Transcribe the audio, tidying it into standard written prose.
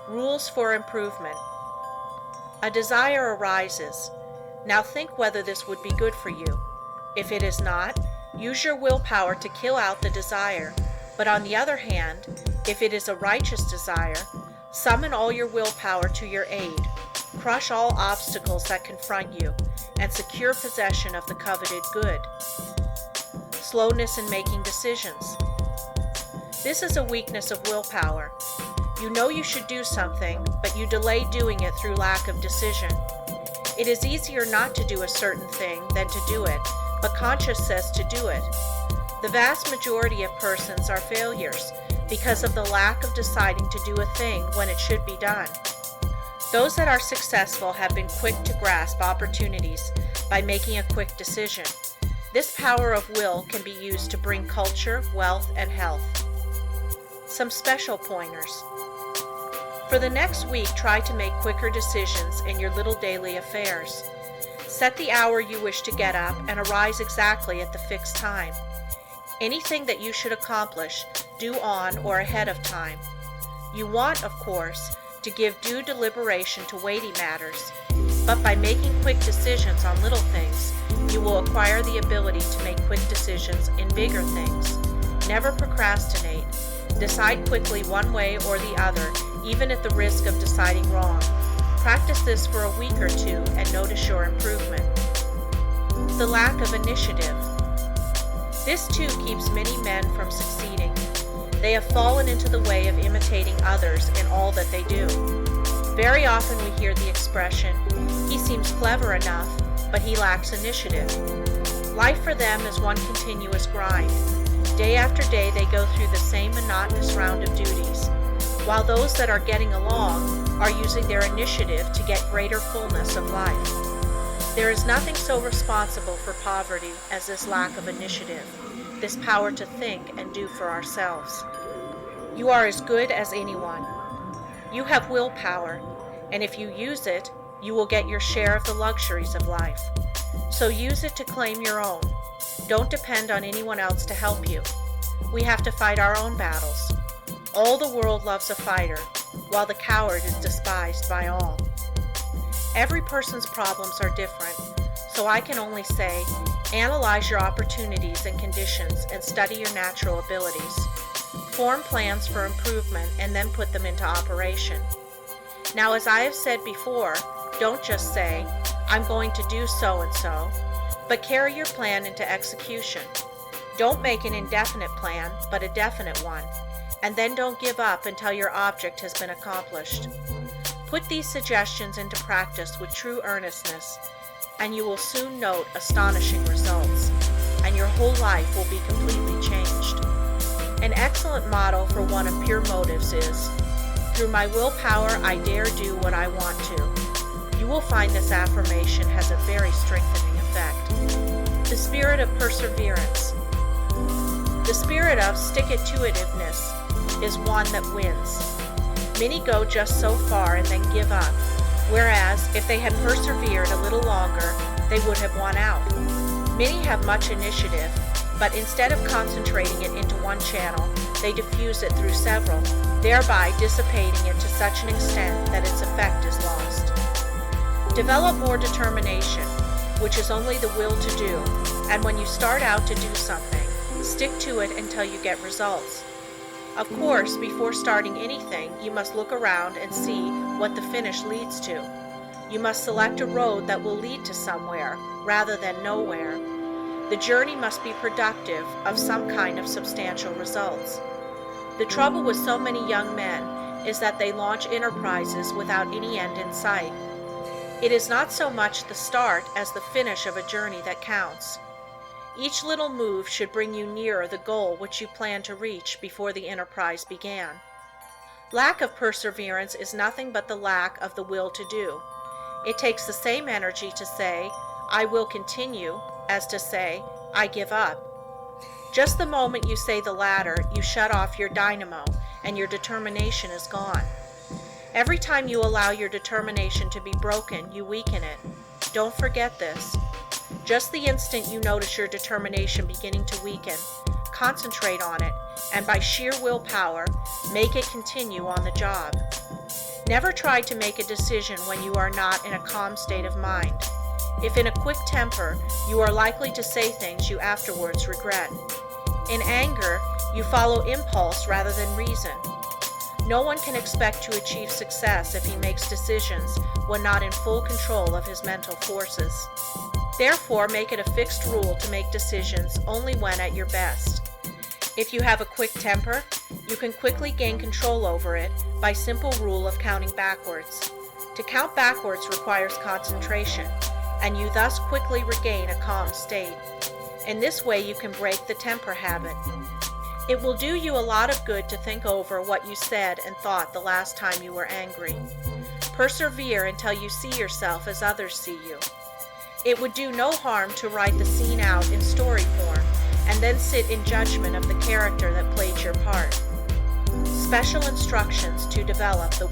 Rules for improvement. A desire arises. Now think whether this would be good for you. If it is not, use your willpower to kill out the desire. But on the other hand, if it is a righteous desire, summon all your willpower to your aid. Crush all obstacles that confront you, and secure possession of the coveted good. Slowness in making decisions. This is a weakness of willpower. You know you should do something, but you delay doing it through lack of decision. It is easier not to do a certain thing than to do it, but conscience says to do it. The vast majority of persons are failures because of the lack of deciding to do a thing when it should be done. Those that are successful have been quick to grasp opportunities by making a quick decision. This power of will can be used to bring culture, wealth, and health. Some special pointers. For the next week, try to make quicker decisions in your little daily affairs. Set the hour you wish to get up and arise exactly at the fixed time. Anything that you should accomplish, do on or ahead of time. You want, of course, to give due deliberation to weighty matters, but by making quick decisions on little things, you will acquire the ability to make quick decisions in bigger things. Never procrastinate. Decide quickly one way or the other, even at the risk of deciding wrong. Practice this for a week or two and notice your improvement. The lack of initiative. This too keeps many men from succeeding. They have fallen into the way of imitating others in all that they do. Very often we hear the expression, "He seems clever enough, but he lacks initiative." Life for them is one continuous grind. Day after day they go through the same monotonous round of duties, while those that are getting along are using their initiative to get greater fullness of life. There is nothing so responsible for poverty as this lack of initiative, this power to think and do for ourselves. You are as good as anyone. You have willpower, and if you use it, you will get your share of the luxuries of life. So use it to claim your own. Don't depend on anyone else to help you. We have to fight our own battles. All the world loves a fighter, while the coward is despised by all. Every person's problems are different, so I can only say, analyze your opportunities and conditions and study your natural abilities. Form plans for improvement and then put them into operation. Now, as I have said before, don't just say, "I'm going to do so and so," but carry your plan into execution. Don't make an indefinite plan, but a definite one, and then don't give up until your object has been accomplished. Put these suggestions into practice with true earnestness, and you will soon note astonishing results, and your whole life will be completely changed. An excellent motto for one of pure motives is, "Through my willpower, I dare do what I want to." You will find this affirmation has a very strengthening effect. The spirit of perseverance. The spirit of stick-it-to-itiveness is one that wins. Many go just so far and then give up, whereas if they had persevered a little longer, they would have won out. Many have much initiative, but instead of concentrating it into one channel, they diffuse it through several, thereby dissipating it to such an extent that its effect is lost. Develop more determination, which is only the will to do, and when you start out to do something, stick to it until you get results. Of course, before starting anything, you must look around and see what the finish leads to. You must select a road that will lead to somewhere, rather than nowhere. The journey must be productive of some kind of substantial results. The trouble with so many young men is that they launch enterprises without any end in sight. It is not so much the start as the finish of a journey that counts. Each little move should bring you nearer the goal which you plan to reach before the enterprise began. Lack of perseverance is nothing but the lack of the will to do. It takes the same energy to say, "I will continue," as to say, "I give up." Just the moment you say the latter, you shut off your dynamo, and your determination is gone. Every time you allow your determination to be broken, you weaken it. Don't forget this. Just the instant you notice your determination beginning to weaken, concentrate on it, and by sheer willpower, make it continue on the job. Never try to make a decision when you are not in a calm state of mind. If in a quick temper, you are likely to say things you afterwards regret. In anger, you follow impulse rather than reason. No one can expect to achieve success if he makes decisions when not in full control of his mental forces. Therefore, make it a fixed rule to make decisions only when at your best. If you have a quick temper, you can quickly gain control over it by simple rule of counting backwards. To count backwards requires concentration, and you thus quickly regain a calm state. In this way, you can break the temper habit. It will do you a lot of good to think over what you said and thought the last time you were angry. Persevere until you see yourself as others see you. It would do no harm to write the scene out in story form and then sit in judgment of the character that played your part. Special instructions to develop the